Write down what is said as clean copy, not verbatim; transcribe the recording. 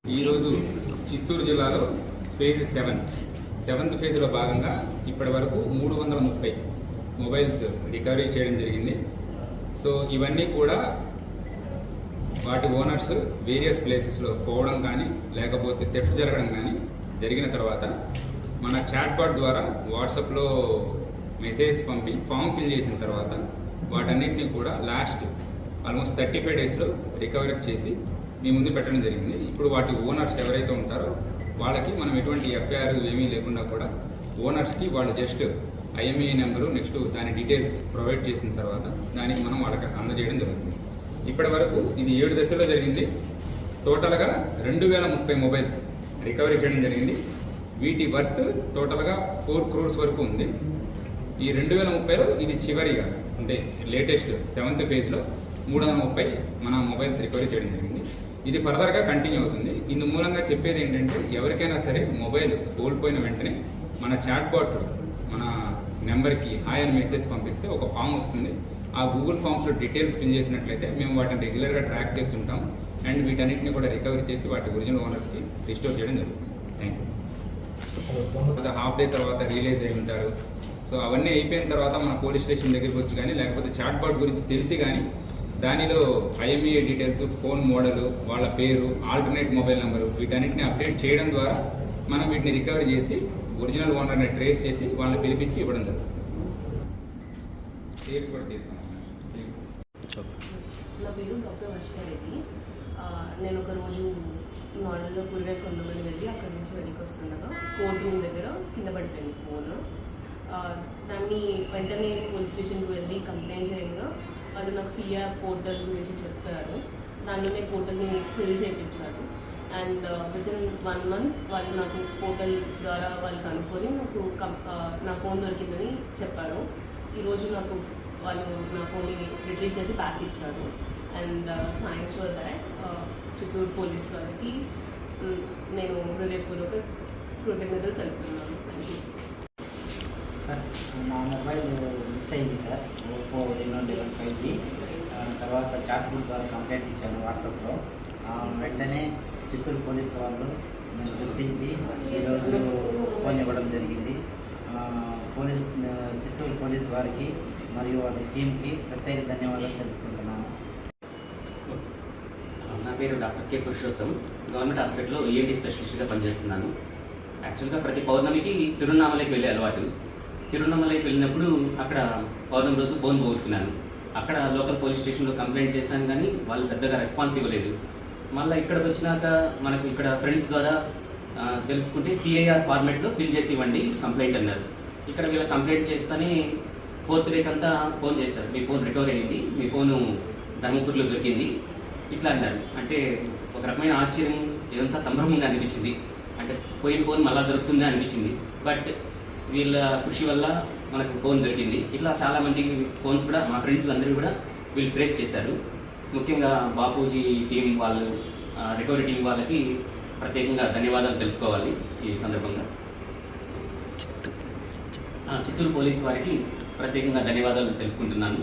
ఈరోజు చిత్తూరు జిల్లాలో phase 7th ఫేజ్లో భాగంగా ఇప్పటి వరకు 330 మొబైల్స్ రికవరీ చేయడం జరిగింది. సో ఇవన్నీ కూడా వాటి ఓనర్స్ వేరియస్ ప్లేసెస్లో పోవడం కానీ లేకపోతే థెఫ్ట్ జరగడం కానీ జరిగిన తర్వాత మన చాట్ బాట్ ద్వారా వాట్సాప్లో మెసేజ్ పంపి ఫామ్ ఫిల్ చేసిన తర్వాత వాటన్నిటిని కూడా లాస్ట్ ఆల్మోస్ట్ 35 డేస్లో రికవరీ చేసి మీ ముందు పెట్టడం జరిగింది. ఇప్పుడు వాటి ఓనర్స్ ఎవరైతే ఉంటారో వాళ్ళకి మనం ఎటువంటి ఎఫ్ఐఆర్ ఏమీ లేకుండా కూడా ఓనర్స్కి వాళ్ళు జస్ట్ ఐఎంఈఐ నెంబరు నెక్స్ట్ దాని డీటెయిల్స్ ప్రొవైడ్ చేసిన తర్వాత దానికి మనం వాళ్ళకి అందజేయడం జరుగుతుంది. ఇప్పటి వరకు ఇది 7 దశల్లో జరిగింది. టోటల్గా 2030 మొబైల్స్ రికవరీ చేయడం జరిగింది. వీటి వర్త్ టోటల్గా 4 crores వరకు ఉంది. ఈ 2030లో ఇది చివరిగా అంటే లేటెస్ట్ 7th ఫేజ్లో 330 మన మొబైల్స్ రికవరీ చేయడం జరిగింది. ఇది ఫర్దర్గా కంటిన్యూ అవుతుంది. ఇందు మూలంగా చెప్పేది ఏంటంటే ఎవరికైనా సరే మొబైల్ కోల్పోయిన వెంటనే మన చాట్ బాట్ మన నెంబర్కి హాయ్ అని మెసేజ్ పంపిస్తే ఒక ఫామ్ వస్తుంది. ఆ గూగుల్ ఫామ్స్లో డీటెయిల్స్ ఫిల్ చేసినట్లయితే మేము వాటిని రెగ్యులర్గా ట్రాక్ చేస్తుంటాం అండ్ వీటన్నిటిని కూడా రికవరీ చేసి వాటి ఒరిజినల్ ఓనర్స్కి రిస్టోర్ చేయడం జరుగుతుంది. Thank you. హాఫ్ డే తర్వాత రియలైజ్ అయి ఉంటారు. సో అవన్నీ అయిపోయిన తర్వాత మన పోలీస్ స్టేషన్ దగ్గరికి వచ్చి కానీ లేకపోతే చాట్ బాట్ గురించి తెలిసి కానీ దానిలో ఐఎంఈఐ డీటెయిల్స్, ఫోన్ మోడలు, వాళ్ళ పేరు, ఆల్టర్నేట్ మొబైల్ నెంబరు వీటన్నిటిని అప్డేట్ చేయడం ద్వారా మనం వీటిని రికవరీ చేసి ఒరిజినల్ ఓనర్ని ట్రేస్ చేసి వాళ్ళని పిలిపించి ఇవ్వడం జరుగుతుంది. సేల్స్ కూడా తీస్తాం. నా పేరు డాక్టర్ వర్షితారెడ్డి. నేను ఒక రోజు నార్మల్గా కూరగాయలు కొండమని వెళ్ళి అక్కడి నుంచి వెనక్కి వస్తుండగా కోర్ట్ రూమ్ దగ్గర కింద పడిపోయింది ఫోన్. దాన్ని వెంటనే పోలీస్ స్టేషన్కి వెళ్ళి కంప్లైంట్ చేయగా వాళ్ళు నాకు సిఆర్ పోర్టల్ గురించి చెప్పారు. దానిలోనే పోర్టల్ని ఫిల్ చేయించారు అండ్ వితిన్ 1 month వాళ్ళు నాకు పోర్టల్ ద్వారా వాళ్ళు కనుక్కొని నాకు నా ఫోన్ దొరికిందని చెప్పారు. ఈరోజు నాకు వాళ్ళు నా ఫోన్ని రిట్రీవ్ చేసి బ్యాక్ ఇచ్చారు and thanks for that Chittoor police వాళ్ళకి నేను హృదయపూర్వక కృతజ్ఞతలు తెలుపుతున్నాను. Thank you sir. నా మొబైల్ మిస్ అయింది సార్, ఓపో Reno 5G. తర్వాత చాట్ బుక్ ద్వారా కంప్లైంట్ ఇచ్చాను వాట్సాప్లో. వెంటనే చిత్తూరు పోలీసు వాళ్ళు నేను గుర్తించి ఈరోజు ఫోన్ ఇవ్వడం జరిగింది. చిత్తూరు పోలీసు వారికి మరియు వాళ్ళ టీంకి ప్రత్యేక ధన్యవాదాలు తెలుపుకుంటున్నాను. నా పేరు డాక్టర్ కె పురుషోత్తం. గవర్నమెంట్ హాస్పిటల్లో ఈఎన్టీ స్పెషలిస్ట్గా పనిచేస్తున్నాను. యాక్చువల్గా ప్రతి పౌర్ణమికి తిరువన్నామలైకి వెళ్ళే అలవాటు. తిరువన్నామలైకి వెళ్ళినప్పుడు అక్కడ పౌర్ణమి రోజు ఫోన్ పోగొట్టుకున్నాను. అక్కడ లోకల్ పోలీస్ స్టేషన్లో కంప్లైంట్ చేశాను కానీ వాళ్ళు పెద్దగా రెస్పాన్స్ ఇవ్వలేదు. మళ్ళీ ఇక్కడికి వచ్చినాక మనకు ఇక్కడ ఫ్రెండ్స్ ద్వారా తెలుసుకుంటే సిఐఆర్ ఫార్మాట్లో ఫిల్ చేసి ఇవ్వండి కంప్లైంట్ అన్నారు. ఇక్కడ వీళ్ళ కంప్లైంట్ చేస్తేనే 4th డే అంతా ఫోన్ చేశారు, మీ ఫోన్ రికవరీ అయింది, మీ ఫోను ధర్మపురిలో దొరికింది ఇట్లా అన్నారు. అంటే ఒక రకమైన ఆశ్చర్యం, ఇదంతా సంభ్రమంగా అనిపించింది. అంటే పోయిన ఫోన్ మళ్ళీ దొరుకుతుందా అనిపించింది. బట్ వీళ్ళ కృషి వల్ల మనకు ఫోన్ దొరికింది. ఇట్లా చాలామంది ఫోన్స్ కూడా మా ఫ్రెండ్స్ అందరూ కూడా వీళ్ళు ట్రేస్ చేశారు. ముఖ్యంగా బాపూజీ టీం వాళ్ళు, రికవరీ టీం వాళ్ళకి ప్రత్యేకంగా ధన్యవాదాలు తెలుపుకోవాలి ఈ సందర్భంగా. చిత్తూరు పోలీస్ వారికి ప్రత్యేకంగా ధన్యవాదాలు తెలుపుకుంటున్నాను.